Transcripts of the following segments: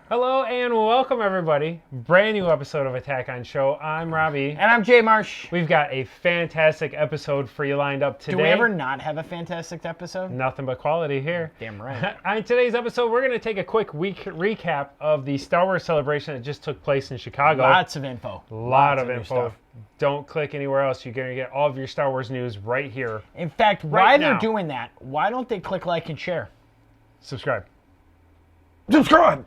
Hello and welcome everybody. Brand new episode of Attack on Show. I'm Robbie. And I'm Jay Marsh. We've got a fantastic episode for you lined up today. Do we ever not have a fantastic episode? Nothing but quality here. Damn right. On today's episode, we're going to take a quick week recap of the Star Wars celebration that just took place in Chicago. Lots of info. Lot of info. Don't click anywhere else. You're going to get all of your Star Wars news right here. In fact, while they're doing that, why don't they click like and share? Subscribe. Subscribe!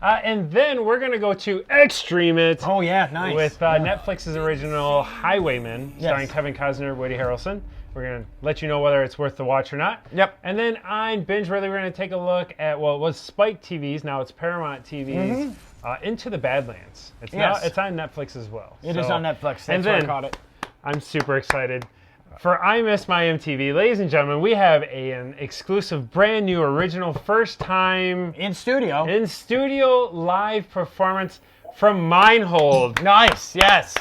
And then we're going to go to X-Treme It. Oh, yeah, nice. With Netflix's original Highwaymen, starring Kevin Costner, Woody Harrelson. We're going to let you know whether it's worth the watch or not. Yep. And then on Binge Worthy, we're going to take a look at, well, it was Spike TV's, now it's Paramount TV's, Into The Badlands. It's on Netflix as well. It is on Netflix. That's where I caught it. I'm super excited. For I Miss My MTV, ladies and gentlemen, we have an exclusive, brand new, original, first time in studio live performance from Meinhold. Nice, yes.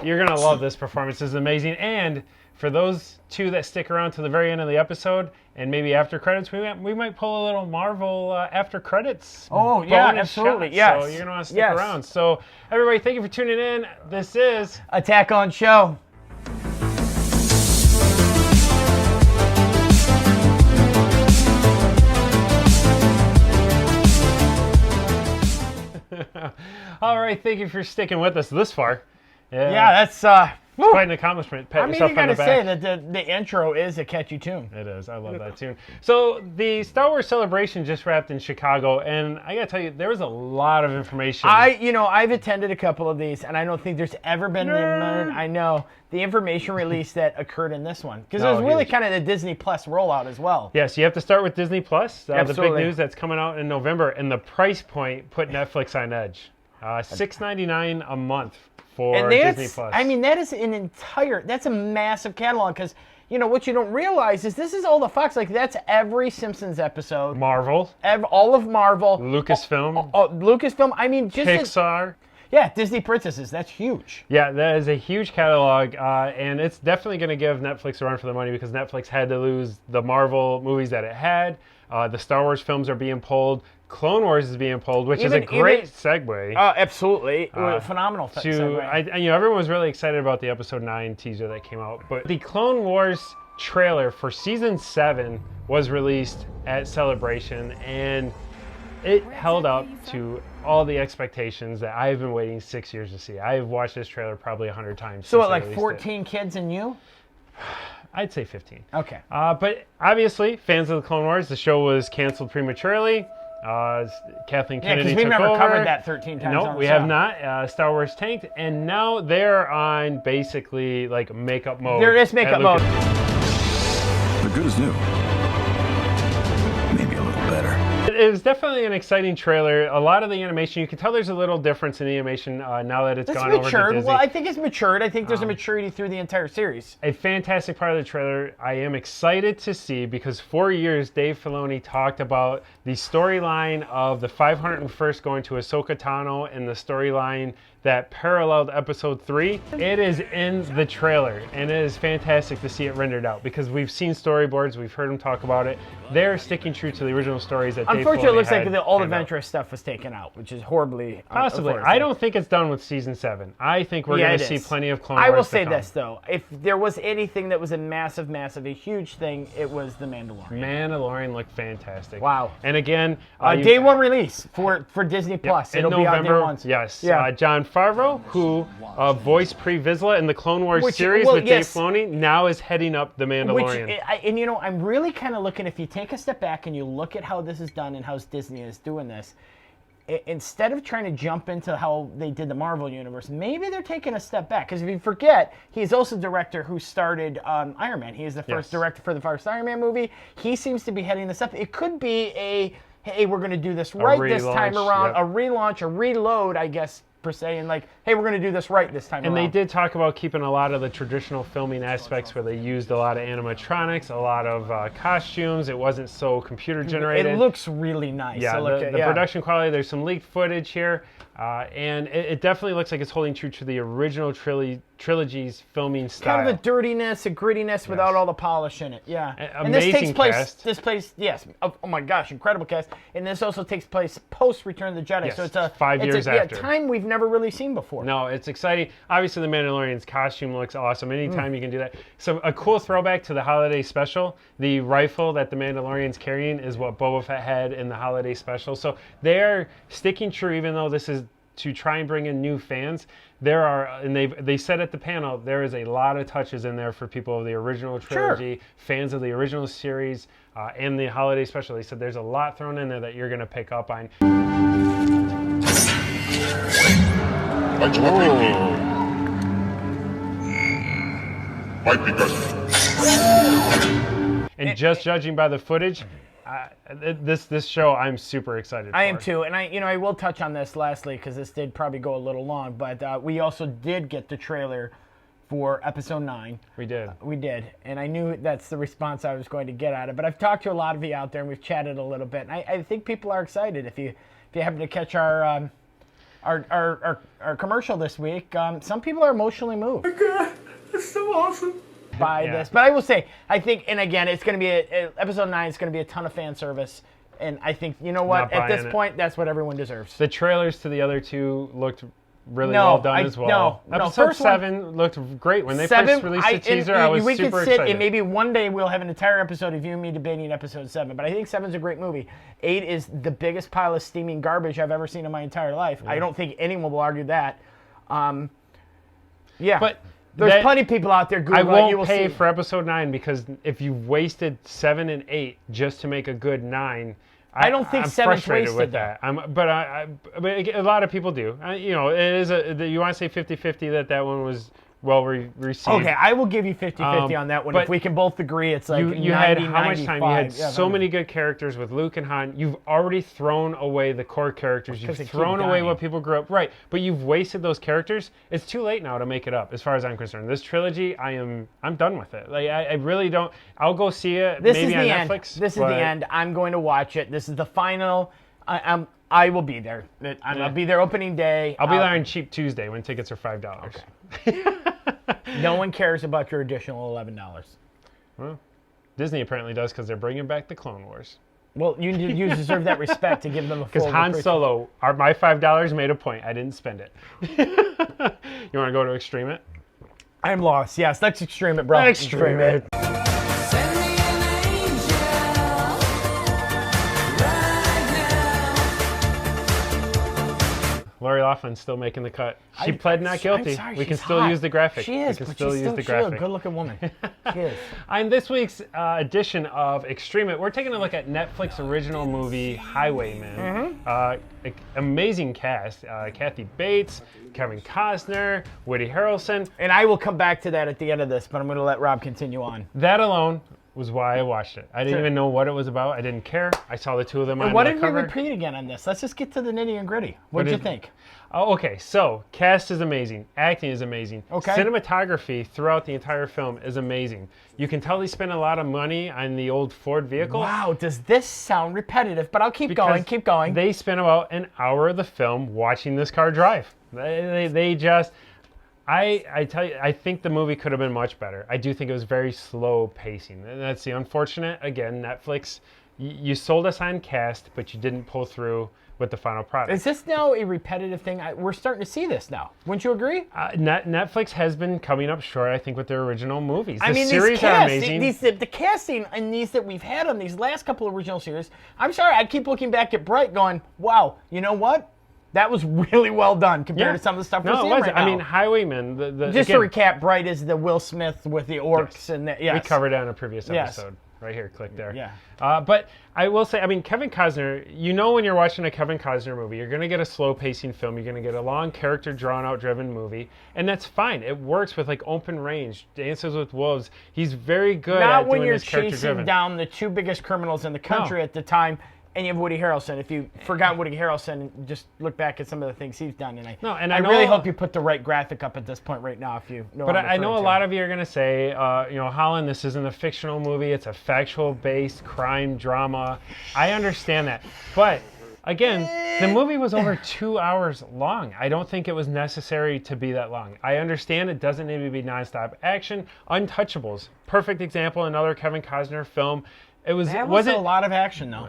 You're gonna love this performance. It's amazing. And for those two that stick around to the very end of the episode, and maybe after credits, we might pull a little Marvel after credits. Oh yeah, absolutely. Yes. So you're gonna want to stick around. So everybody, thank you for tuning in. This is Attack on Show. All right, thank you for sticking with us this far. Yeah, that's quite an accomplishment. Pat yourself you on the gotta back. say that the intro is a catchy tune. It is. I love that tune. So the Star Wars celebration just wrapped in Chicago, and I gotta tell you, there was a lot of information. I've attended a couple of these, and I don't think there's ever been the information release that occurred in this one, because it was really kind of the Disney Plus rollout as well. Yes, you have to start with Disney Plus. The Absolutely. big news that's coming out in November, and the price point put Netflix on edge. $6.99 a month for Disney Plus. I mean, that is that's a massive catalog, because what you don't realize is this is all the Fox. Like, that's every Simpsons episode. Marvel. All of Marvel. Lucasfilm. Lucasfilm. I mean, just Pixar. Disney Princesses. That's huge. Yeah, that is a huge catalog, and it's definitely going to give Netflix a run for the money, because Netflix had to lose the Marvel movies that it had. The Star Wars films are being pulled. Clone Wars is being pulled, which is a great segue. Absolutely. Phenomenal segue. Everyone was really excited about the Episode 9 teaser that came out. But the Clone Wars trailer for Season 7 was released at Celebration, and it held up to all the expectations that I've been waiting 6 years to see. I've watched this trailer probably 100 times. So, like 14 kids and you? I'd say 15. Okay. But obviously, fans of the Clone Wars, the show was canceled prematurely. Kathleen Kennedy took over. we've never covered that 13 times. No, we have not. Star Wars tanked, and now they're on basically like makeup mode. There is makeup mode. The good is new. Maybe a little better. It was definitely an exciting trailer. A lot of the animation, you can tell there's a little difference in the animation now that it's gone over to Disney. Well, I think it's matured. I think there's a maturity through the entire series. A fantastic part of the trailer I am excited to see, because for years Dave Filoni talked about the storyline of the 501st going to Ahsoka Tano, and the storyline that paralleled Episode 3. It is in the trailer, and it is fantastic to see it rendered out, because we've seen storyboards, we've heard them talk about it. They're sticking true to the original stories that Dave Filoni had. Unfortunately, it looks like all the Ventress stuff was taken out, which is horribly possibly. I don't think it's done with Season 7. I think we're going to see plenty of Clone Wars. I will say this, though. If there was anything that was a massive, a huge thing, it was The Mandalorian. Mandalorian looked fantastic. Wow. And again... day one release for Disney Plus. It'll be November. On day one. Yes. Yeah. Jon Favreau, who voiced Pre Vizsla in the Clone Wars series with Dave Filoni, now is heading up The Mandalorian. I'm really kind of looking, if you take a step back and you look at how this is done and how Disney is doing this, instead of trying to jump into how they did the Marvel Universe, maybe they're taking a step back. Because if you forget, he's also the director who started Iron Man. He is the first director for the first Iron Man movie. He seems to be heading this up. It could be hey, we're going to do this right this time around, a relaunch, a reload, I guess, per se, and like, hey, we're going to do this right this time And around. they did talk about keeping a lot of the traditional filming aspects where they used a lot of animatronics, a lot of costumes. It wasn't so computer generated. It looks really nice. Yeah, to look the at, yeah. production quality, there's some leaked footage here, and it definitely looks like it's holding true to the original trilogy's filming style. Kind of a dirtiness, a grittiness without all the polish in it. Yeah. And Amazing this takes place. cast. This place, yes. Oh my gosh, incredible cast. And this also takes place post Return of the Jedi. Yes, So it's a 5 years after. time we've never really seen before. No, it's exciting. Obviously, the Mandalorian's costume looks awesome. Anytime you can do that. So a cool throwback to the holiday special. The rifle that the Mandalorian's carrying is what Boba Fett had in the holiday special. So they are sticking true, even though this is to try and bring in new fans. There are, and they said at the panel, there is a lot of touches in there for people of the original trilogy, fans of the original series, and the holiday special. They said there's a lot thrown in there that you're going to pick up on. And just judging by the footage, this show I'm super excited for. I am too, and I will touch on this lastly because this did probably go a little long, but we also did get the trailer for Episode 9. We did. We did, and I knew that's the response I was going to get out of it. But I've talked to a lot of you out there, and we've chatted a little bit, and I think people are excited. If you happen to catch our commercial this week, some people are emotionally moved. Oh my God, that's so awesome. By this, but I will say, I think, and again, it's going to be Episode 9 is going to be a ton of fan service, and I think, you know what, at this point, that's what everyone deserves. The trailers to the other two looked really well done as well. Episode 7 looked great. When they first released the teaser, I was super excited. And maybe one day we'll have an entire episode of you and me debating Episode 7, but I think 7's a great movie. 8 is the biggest pile of steaming garbage I've ever seen in my entire life. Yeah. I don't think anyone will argue that. Yeah. But there's plenty of people out there Googling. I won't pay for Episode 9 because if you've wasted 7 and 8 just to make a good 9, I don't think I'm 7's frustrated wasted with that. But a lot of people do. You want to say 50-50 that one was well received. Okay, I will give you 50-50 on that one. If we can both agree, it's like you 90, had how much 95. time? You had so many good characters with Luke and Han. You've already thrown away the core characters. You've thrown away what people grew up. Right, but you've wasted those characters. It's too late now to make it up, as far as I'm concerned. This trilogy, I'm done with it. Like I really don't. I'll go see it. This maybe is the on end. Netflix. This is the end. I'm going to watch it. This is the final. I will be there. I'll be there opening day. I'll be there on Cheap Tuesday when tickets are $5. Okay. No one cares about your additional $11. Well, Disney apparently does because they're bringing back the Clone Wars. Well, you deserve that respect to give them a full. Because Han Solo, my $5 made a point. I didn't spend it. You want to go to Extreme It? I'm lost. Yes, let's Extreme It, bro. Extreme It. Lori Laughlin's still making the cut. She pled not guilty. I'm sorry, we can she's still hot. use the graphic. She is, we can but still she's use the graphic. a good-looking woman. She is. On this week's edition of Extreme It, we're taking a look at Netflix original movie Highwaymen. Amazing cast: Kathy Bates, Kevin Costner, Woody Harrelson. And I will come back to that at the end of this, but I'm going to let Rob continue on. That alone was why I watched it. I didn't even know what it was about. I didn't care. I saw the two of them on the cover. What did we repeat again on this? Let's just get to the nitty and gritty. What did you think? Oh, okay. So, cast is amazing. Acting is amazing. Okay. Cinematography throughout the entire film is amazing. You can tell they spent a lot of money on the old Ford vehicle. Wow, does this sound repetitive? But I'll keep going. They spent about an hour of the film watching this car drive. They just... I tell you, I think the movie could have been much better. I do think it was very slow pacing. And that's the unfortunate, again, Netflix, you sold us on cast, but you didn't pull through with the final product. Is this now a repetitive thing? We're starting to see this now. Wouldn't you agree? Netflix has been coming up short, I think, with their original movies. I mean, series are amazing. The casting in these that we've had on these last couple of original series, I'm sorry, I keep looking back at Bright going, wow, you know what? That was really well done compared to some of the stuff we're seeing right now. I mean, Highwaymen. Just to recap, Bright is the Will Smith with the orcs and the, we covered it on a previous episode. Right here, click there. Yeah. But I will say, I mean, Kevin Costner, you know when you're watching a Kevin Costner movie, you're going to get a slow-pacing film. You're going to get a long, character, drawn-out, driven movie. And that's fine. It works with, like, Open Range, Dances with Wolves. He's very good at doing this character-driven. Not when you're chasing down the two biggest criminals in the country at the time, And you have Woody Harrelson. If you forgot Woody Harrelson, just look back at some of the things he's done. And I really hope you put the right graphic up at this point right now if you know. But I know a lot of you are going to say, Holland, this isn't a fictional movie. It's a factual-based crime drama. I understand that. But, again, the movie was over 2 hours long. I don't think it was necessary to be that long. I understand it doesn't need to be nonstop action. Untouchables, perfect example, another Kevin Costner film. It wasn't a lot of action, though.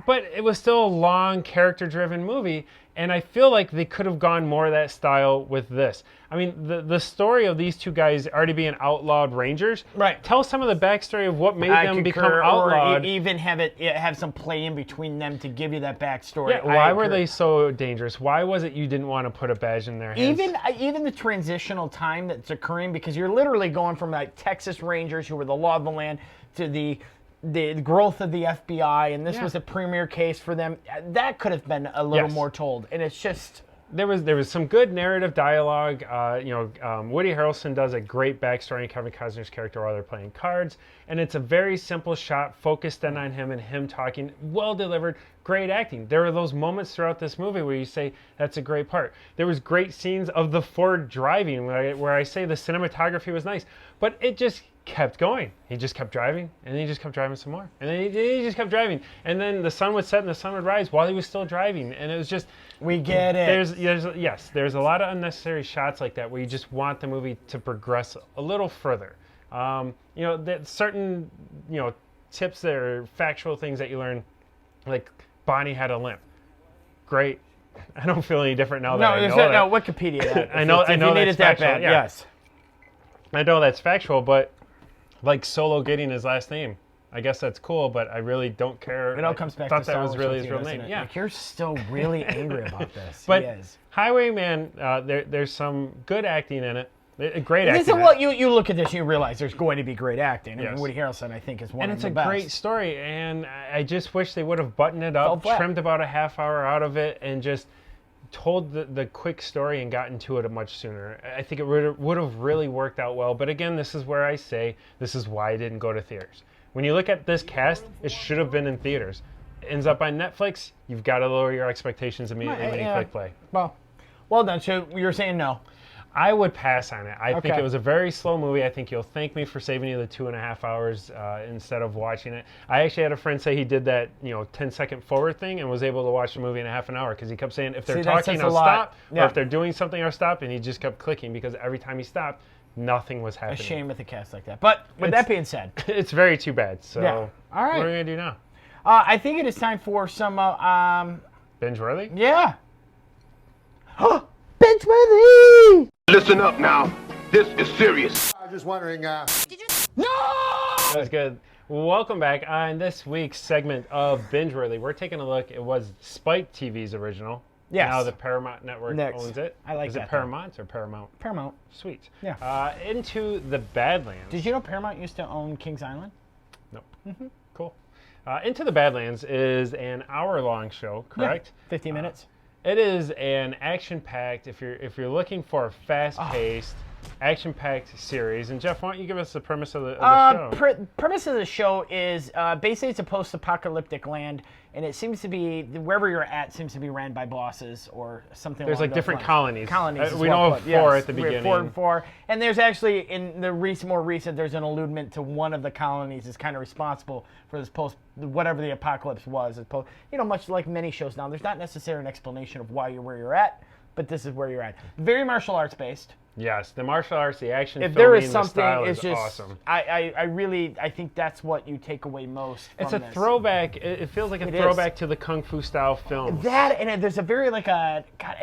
But it was still a long, character-driven movie, and I feel like they could have gone more of that style with this. I mean, the story of these two guys already being outlawed rangers. Right. Tell some of the backstory of what made them become outlawed. Or even have some play in between them to give you that backstory. Yeah, why were they so dangerous? Why was it you didn't want to put a badge in their hands? Even the transitional time that's occurring, because you're literally going from like Texas Rangers, who were the law of the land, to the growth of the FBI, and this was a premier case for them. That could have been a little more told, and it's just there was some good narrative dialogue. Woody Harrelson does a great backstory in Kevin Costner's character while they're playing cards, and it's a very simple shot focused in on him and him talking, well delivered, great acting. There are those moments throughout this movie where you say that's a great part. There was great scenes of the Ford driving where I say the cinematography was nice, but it just kept going. He just kept driving, and then he just kept driving some more, and then he just kept driving, and then the sun would set and the sun would rise while he was still driving, and it was just. We get it. There's a lot of unnecessary shots like that where you just want the movie to progress a little further. That certain tips that are factual things that you learn, like Bonnie had a limp. Great. I don't feel any different now that I know that. No, Wikipedia that. I know that's factual. Bad, yes. I know that's factual, but like Solo getting his last name, I guess that's cool, but I really don't care. It all comes back to Star Wars that was really his you, real name. It? Yeah, like you're still really angry about this. But he is. Highwayman, there's some good acting in it. Great acting. Listen, well, you look at this and you realize there's going to be great acting. Yes. I mean, Woody Harrelson, I think, is one of the best. And it's a great story, and I just wish they would have buttoned it up, trimmed about a half hour out of it, and just told the quick story and gotten to it much sooner. I think it would have really worked out well. But again, this is where I say this is why I didn't go to theaters. When you look at this cast, it should have been in theaters. It ends up on Netflix, you've got to lower your expectations immediately when you click play. Well done. So you're saying no. I would pass on it. I think it was a very slow movie. I think you'll thank me for saving you the 2.5 hours instead of watching it. I actually had a friend say he did that 10-second forward thing and was able to watch the movie in a half an hour because he kept saying, if they're talking, I'll stop, or if they're doing something, I'll stop, and he just kept clicking because every time he stopped, nothing was happening. A shame with a cast like that. But with that being said, it's very too bad. So all right. What are we going to do now? I think it is time for some Binge Worthy? Yeah. Binge Worthy! Listen up now. This is serious. I was just wondering, No! That was good. Welcome back on this week's segment of Binge Worthy. We're taking a look. It was Spike TV's original. Yes. Now the Paramount Network owns it. I like that. Is it though. Paramount or Paramount? Paramount. Sweet. Yeah. Into the Badlands. Did you know Paramount used to own Kings Island? Nope. Mm-hmm. Cool. Into the Badlands is an hour-long show, correct? Yeah. 15 minutes. It is an action-packed, if you're looking for a fast-paced, action-packed series. And Jeff, why don't you give us the premise of the show? Premise of the show is basically it's a post-apocalyptic land, and it seems to be wherever you're at seems to be ran by bosses or something. There's like different colonies. Colonies. We know of four at the beginning. 4 and 4, and there's actually in the more recent there's an alludement to one of the colonies is kind of responsible for this whatever the apocalypse was. Much like many shows now, there's not necessarily an explanation of why you're where you're at, but this is where you're at. Very martial arts based. Yes, the martial arts, the action, if filming, there is something, the style it's is just awesome. I think that's what you take away most from It's a this. throwback. It feels like a throwback to the Kung Fu style film. That, and there's a very and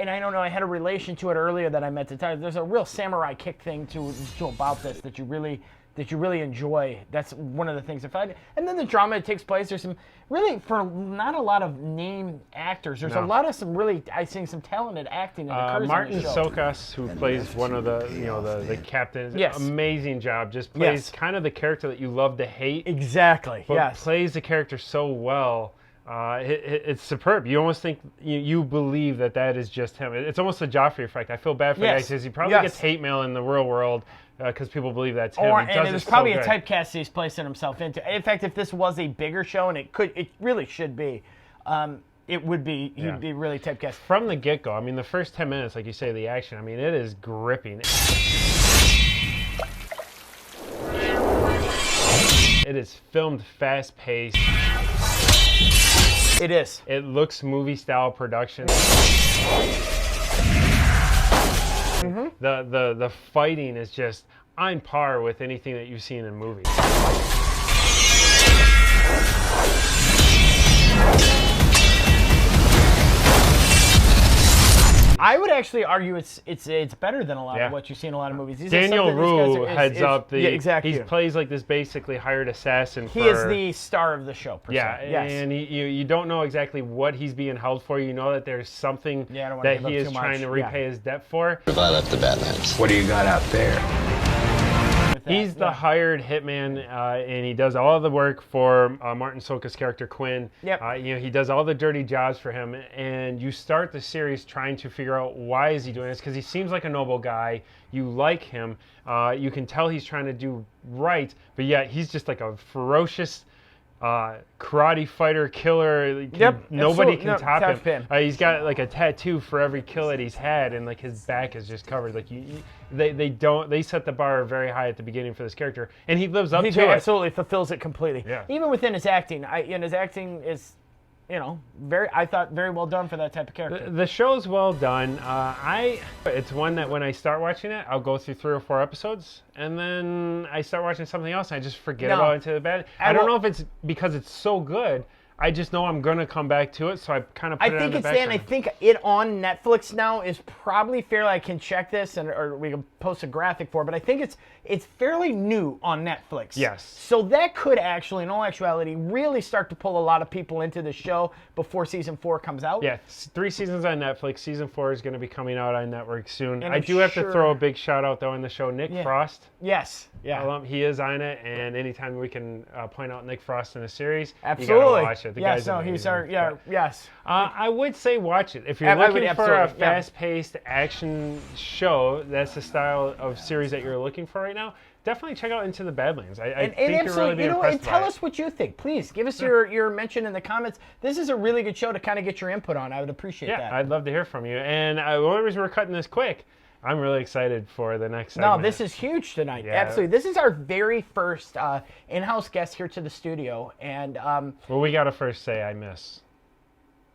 I don't know, I had a relation to it earlier that I meant to tell you. There's a real samurai kick thing to about this that you really enjoy. That's one of the things I find. And then the drama that takes place, there's some really, for not a lot of name actors, there's a lot of some really, I think, some talented acting that occurs Martin on the show. Sokas, who plays one of the captains, Yes. Amazing job. Just plays kind of the character that you love to hate. Exactly, But plays the character so well. It's superb. You almost think you believe that is just him. It's almost a Joffrey effect. I feel bad for the guy because he probably gets hate mail in the real world because people believe that's him. And there's probably a typecast he's placing himself into. In fact, if this was a bigger show, and it really should be, it would be, he'd be really typecast. From the get-go, I mean, the first 10 minutes, like you say, the action, I mean, it is gripping. It is filmed fast-paced. It is. It looks movie-style production. The fighting is just on par with anything that you've seen in movies. I would actually argue it's better than a lot of what you see in a lot of movies. Daniel Rue heads up the. Yeah, exactly. He plays like this basically hired assassin. He is the star of the show. Per yeah, se. Yes. And you don't know exactly what he's being held for. You know that there's something that he is trying to repay his debt for. If I left the Badlands. What do you got out there? He's the hired hitman, and he does all the work for Martin Soka's character Quinn. Yep. He does all the dirty jobs for him, and you start the series trying to figure out why is he doing this, because he seems like a noble guy. You like him. You can tell he's trying to do right, but yet he's just like a ferocious karate fighter killer. Nobody can top him. He's got like a tattoo for every kill that he's had, and like his back is just covered. Like they set the bar very high at the beginning for this character, and he lives up to it. He absolutely fulfills it completely. Yeah. Even within his acting, his acting is, I thought very well done for that type of character. The show's well done. It's one that when I start watching it, I'll go through 3 or 4 episodes, and then I start watching something else, and I just forget about Into the Badlands. I don't know if it's because it's so good. I just know I'm going to come back to it, so I kind of put it on the background. I think it on Netflix now is probably fairly, I can check this, or we can post a graphic for it, but I think it's fairly new on Netflix. Yes. So that could actually, in all actuality, really start to pull a lot of people into the show before Season 4 comes out. Yeah, 3 seasons on Netflix. Season 4 is going to be coming out on network soon. And I do have to throw a big shout out, though, in the show. Nick Frost. Yes. Yeah. He is on it, and anytime we can point out Nick Frost in a series, absolutely. You got to watch it. The yes, guy's amazing. Yes. I would say watch it. If you're looking for a fast-paced action show, that's the style of series that you're looking for right now, definitely check out Into the Badlands. I think you're really being impressed by it. Tell us what you think. Please, give us your mention in the comments. This is a really good show to kind of get your input on. I would appreciate that. Yeah, I'd love to hear from you. And the only reason we're cutting this quick, I'm really excited for the next segment. No, this is huge tonight. Yeah. Absolutely. This is our very first in-house guest here to the studio. And well, we got to first say I miss.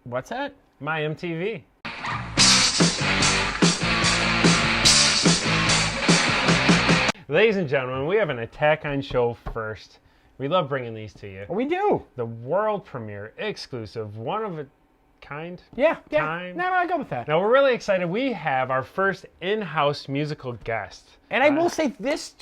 What's that? My MTV. Ladies and gentlemen, we have an Attack on Show first. We love bringing these to you. We do. The world premiere, exclusive, one of a kind. Yeah. Time. No, I go with that. Now we're really excited. We have our first in-house musical guest. And I will say this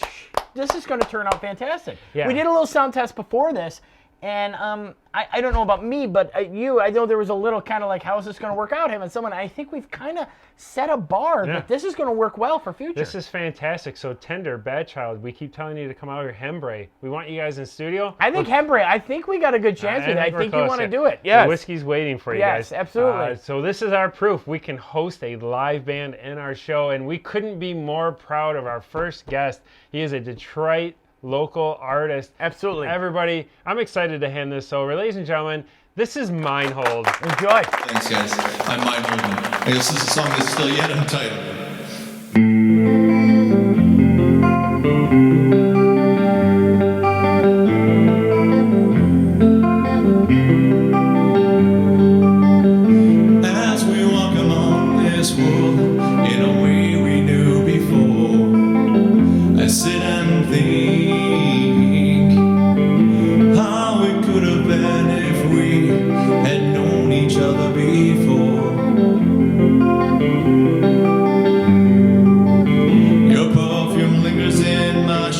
is going to turn out fantastic. Yeah. We did a little sound test before this, and I don't know about me, but I know there was a little kind of like, how is this going to work out? Having someone, I think we've kind of set a bar that this is going to work well for future. This is fantastic. So Tender, Bad Child, we keep telling you to come out here. Hembre, we want you guys in studio. I think Hembre, I think we got a good chance with it. I think you want to do it. Yes. The whiskey's waiting for you guys. Yes, absolutely. So this is our proof. We can host a live band in our show, and we couldn't be more proud of our first guest. He is a Detroit local artist. Absolutely. Everybody, I'm excited to hand this over. Ladies and gentlemen, this is Meinhold. Enjoy. Thanks, guys. I'm Meinhold. I guess this is a song that's still yet untitled. As we walk along this world in a way we knew before, I sit and think how it could have been if we had known each other before. Your perfume lingers in my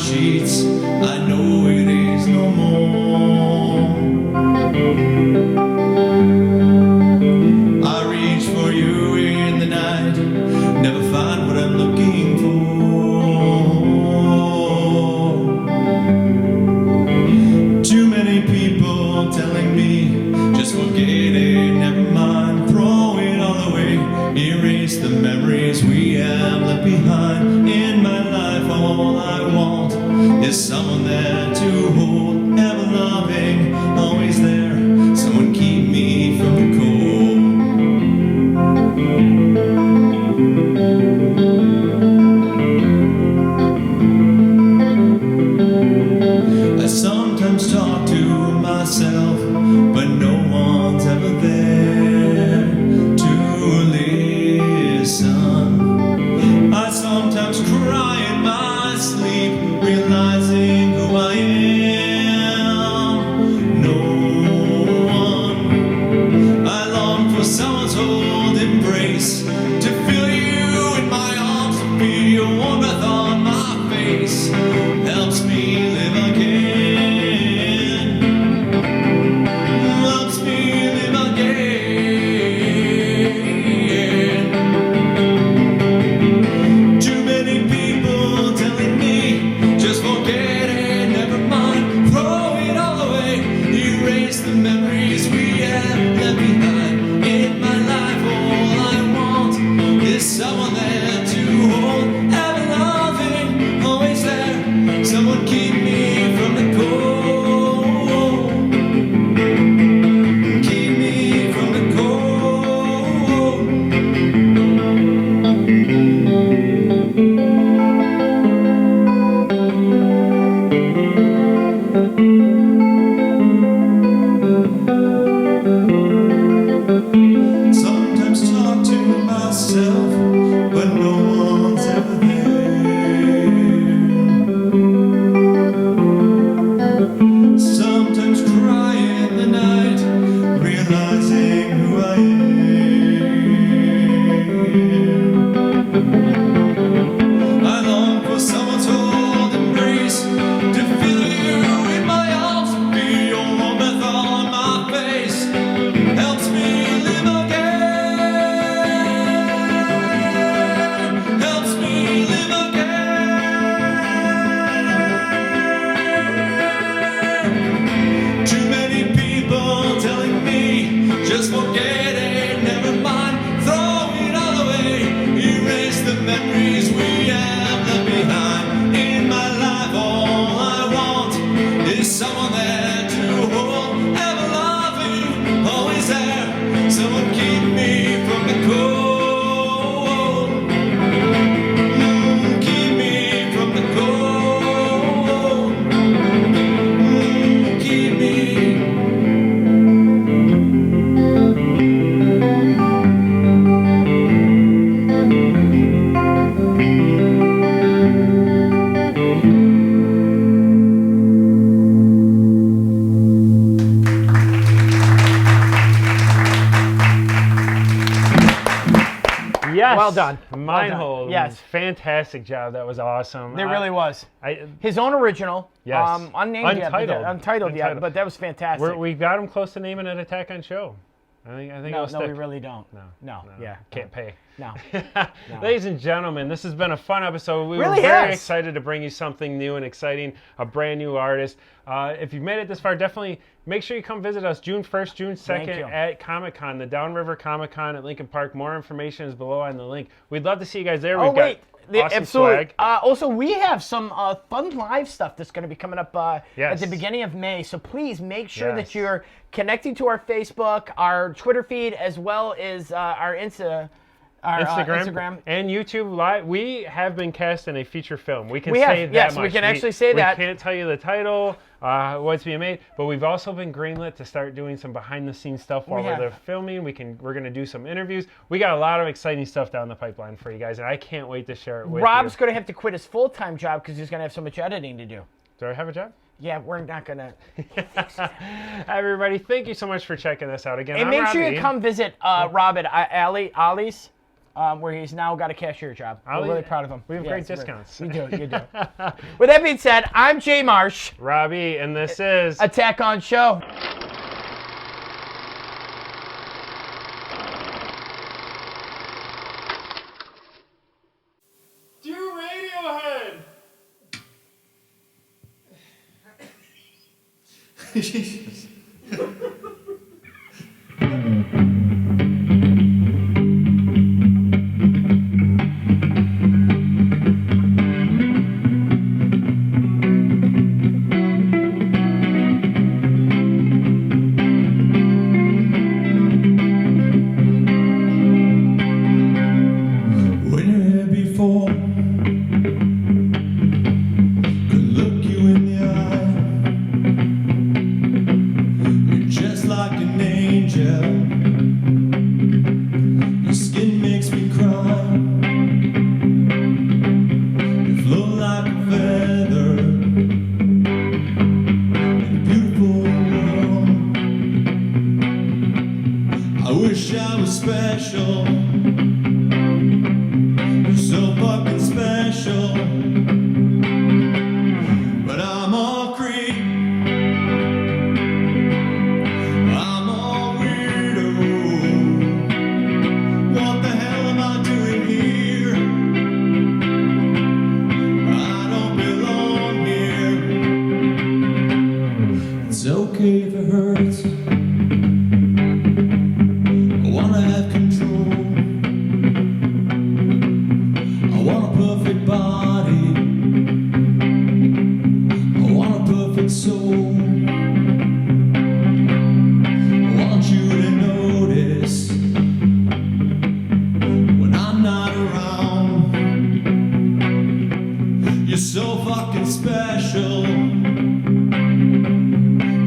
Yes. Well done. Meinhold. Yes. Fantastic job. That was awesome. It really was. I, His own original. Yes. Unnamed yet. Untitled. Untitled yet, Untitled. but that was fantastic. we got him close to naming an Attack on Show. I think no, it'll we stick. really don't. No. Yeah. Can't pay. No. Ladies and gentlemen, this has been a fun episode. We Really were very has. excited to bring you something new and exciting, a brand new artist. If you've made it this far, definitely make sure you come visit us June 1st, June 2nd at Comic-Con, the Downriver Comic-Con at Lincoln Park. More information is below on the link. We'd love to see you guys there. Oh, We've got awesome absolutely. swag. Also, we have some fun live stuff that's going to be coming up at Yes. the beginning of May. So please make sure Yes. that you're connecting to our Facebook, our Twitter feed, as well as our Instagram and YouTube Live. We have been cast in a feature film. We can We say have, that yes, much. we can actually say that. We can't tell you the title, what's being made, but we've also been greenlit to start doing some behind-the-scenes stuff while have. we're there filming. We're going to do some interviews. We got a lot of exciting stuff down the pipeline for you guys, and I can't wait to share it with Rob's you. going to have to quit his full-time job because he's going to have so much editing to do. Do I have a job? Yeah, we're not going to. Everybody, thank you so much for checking this out again. And I'm make sure Robbie. you come visit Rob at Ollie's, where he's now got a cashier job. We're Ollie- really proud of him. we have great discounts. You do. With that being said, I'm Jay Marsh. Robbie, and this is... Attack on Show. Do Radiohead! Jesus. When you're here before, could look you in the eye. You're just like an angel. Your skin makes me cry. You float like a feather in a beautiful world. I wish I was special. You're so fucking special. But I'm all creep. I'm all weirdo. What the hell am I doing here? I don't belong here. It's okay if it hurts. I wanna have control. I want a perfect body. I want a perfect soul. I want you to notice when I'm not around. You're so fucking special.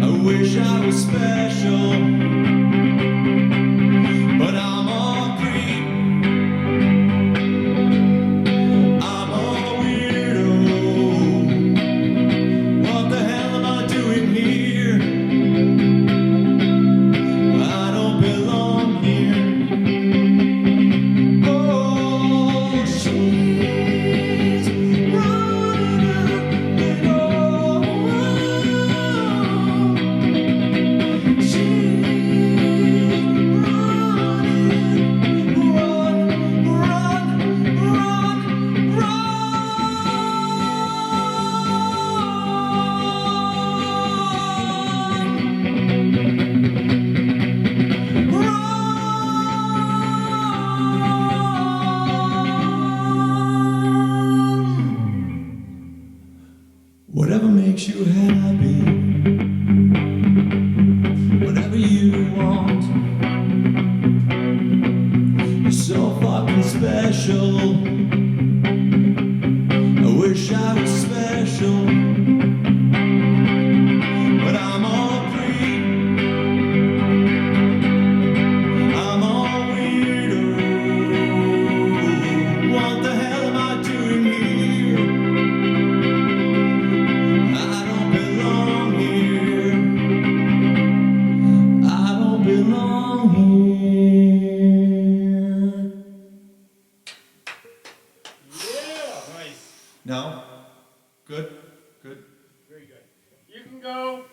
I wish I was special. But I'm all creep. I'm all weirdo. What the hell am I doing here? I don't belong here. Oh, she's running out the door. She's whatever makes you happy, whatever you want. You're so fucking special. I wish I was